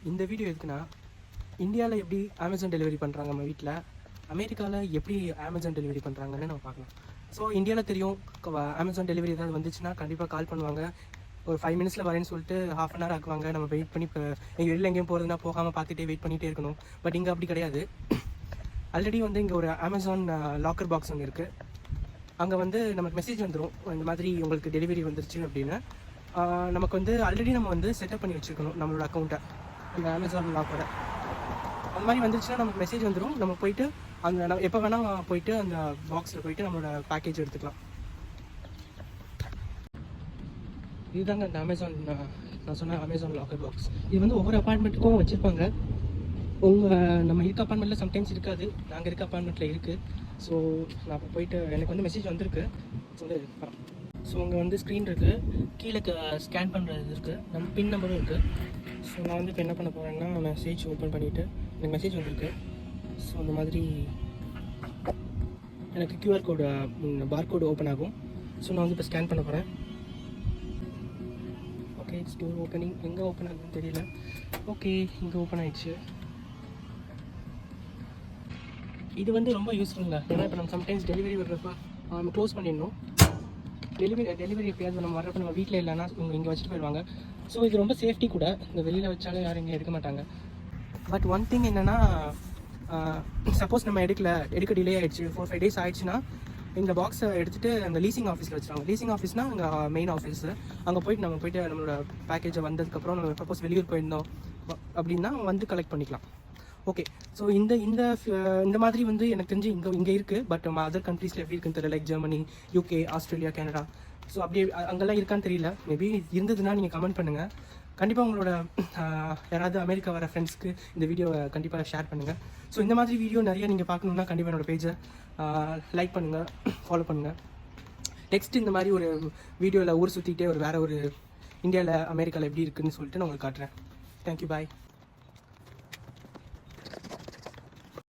இந்த வீடியோ எதுக்குன்னா, இந்தியாவில் எப்படி அமேசான் டெலிவரி பண்ணுறாங்க நம்ம வீட்டில், அமெரிக்காவில் எப்படி அமேசான் டெலிவரி பண்ணுறாங்கன்னு நம்ம பார்க்கலாம். ஸோ இந்தியாவில் தெரியும், அமேசான் டெலிவரி ஏதாவது வந்துச்சுன்னா கண்டிப்பாக கால் பண்ணுவாங்க. ஒரு 5 மினிட்ஸில் வரேன்னு சொல்லிட்டு ½ அன் ஹவர் ஆக்குவாங்க. நம்ம வெயிட் பண்ணி இப்போ எங்கள் வெளியில் எங்கேயும் போகிறதுனா போகாமல் பார்த்துட்டே வெயிட் பண்ணிகிட்டே இருக்கணும். பட் இங்கே அப்படி கிடையாது. ஆல்ரெடி வந்து இங்கே ஒரு அமேசான் லாக்கர் பாக்ஸ் ஒன்று இருக்குது. அங்கே வந்து நமக்கு மெசேஜ் வந்துடும், இந்த மாதிரி உங்களுக்கு டெலிவரி வந்துருச்சு அப்படின்னு. நமக்கு வந்து ஆல்ரெடி நம்ம வந்து செட்டப் பண்ணி வச்சுருக்கணும் நம்மளோட அக்கௌண்ட்டை, இந்த அமேசான் லாக்கரை. அந்த மாதிரி வந்துருச்சுன்னா நமக்கு மெசேஜ் வந்துடும். நம்ம போயிட்டு அந்த நம்ம எப்போ வேணால் போயிட்டு அந்த பாக்ஸில் போயிட்டு நம்மளோட பேக்கேஜ் எடுத்துக்கலாம். இதுதாங்க இந்த அமேசான், நான் சொன்ன அமேசான் லாக்கர் பாக்ஸ். இது வந்து ஒவ்வொரு அப்பார்ட்மெண்ட்டுக்கும் வச்சுருப்பாங்க. நம்ம இருக்க அப்பார்ட்மெண்ட்டில் சம்டைம்ஸ் இருக்காது, நாங்கள் இருக்க அப்பார்ட்மெண்ட்டில் இருக்குது. ஸோ நான் இப்போ போயிட்டு எனக்கு வந்து மெசேஜ் வந்திருக்கு. ஸோ அங்கே வந்து ஸ்க்ரீன் இருக்குது, கீழே ஸ்கேன் பண்ணுறது இருக்குது, நம்ம பின் நம்பரும் இருக்குது. ஸோ நான் வந்து இப்போ என்ன பண்ண போகிறேன்னா, மெசேஜ் ஓப்பன் பண்ணிவிட்டு எனக்கு மெசேஜ் வந்திருக்கு. ஸோ அந்த மாதிரி எனக்கு QR கோடு, பார்கோடு ஓப்பன் ஆகும். ஸோ நான் வந்து இப்போ ஸ்கேன் பண்ண போகிறேன். Okay, store opening. எங்கே ஓப்பன் ஆகுதுன்னு தெரியல. ஓகே, இங்கே ஓப்பன் ஆகிடுச்சு. இது வந்து ரொம்ப யூஸ்ஃபுல்லுங்க. ஏன்னா இப்போ நம்ம சம்டைம்ஸ் டெலிவரி வர்றப்ப நம்ம க்ளோஸ் பண்ணிடணும். டெலிவரி எப்பயாவது நம்ம வர்றப்ப நம்ம வீட்டில் இல்லைன்னா இங்கே வச்சுட்டு போயிடுவாங்க. ஸோ இது ரொம்ப சேஃப்டி கூட. இந்த வெளியில் வச்சாலும் யாரும் இங்கே எடுக்க மாட்டாங்க. பட் ஒன் திங் என்னென்னா, சப்போஸ் நம்ம எடுக்க டிலே ஆகிடுச்சு, 4-5 டேஸ் ஆகிடுச்சுன்னா இந்த பாக்ஸை எடுத்துகிட்டு அந்த லீசிங் ஆஃபீஸில் வச்சுருவாங்க. லீசிங் ஆஃபீஸ்னால் அங்கே மெயின் ஆஃபீஸு. அங்கே போயிட்டு நம்மளோட பேக்கேஜை வந்ததுக்கப்புறம் நம்ம சப்போஸ் வெளியூர் போயிருந்தோம் அப்படின்னா வந்து கலெக்ட் பண்ணிக்கலாம். ஓகே, ஸோ இந்த மாதிரி வந்து எனக்கு தெரிஞ்சு இங்கே இருக்குது. பட் நம்ம அதர் கண்ட்ரீஸில் எப்படி இருக்குன்னு தெரியல, like Germany, UK, Australia, Canada. So அப்படியே அங்கெல்லாம் இருக்கான்னு தெரியல. மேபி இருந்ததுன்னா நீங்கள் கமெண்ட் பண்ணுங்கள். கண்டிப்பாக உங்களோட யாராவது அமெரிக்கா வர ஃப்ரெண்ட்ஸ்க்கு இந்த வீடியோவை கண்டிப்பாக ஷேர் பண்ணுங்கள். ஸோ இந்த மாதிரி வீடியோ நிறைய நீங்கள் பார்க்கணுன்னா கண்டிப்பாக என்னோடய பேஜை லைக் பண்ணுங்கள், ஃபாலோ பண்ணுங்கள். நெக்ஸ்ட் இந்த மாதிரி ஒரு வீடியோவில் ஊர் சுற்றிக்கிட்டே வேறு ஒரு இந்தியாவில் அமெரிக்காவில் எப்படி இருக்குதுன்னு சொல்லிட்டு நான் உங்களுக்கு காட்டுறேன். தேங்க்யூ, பாய்.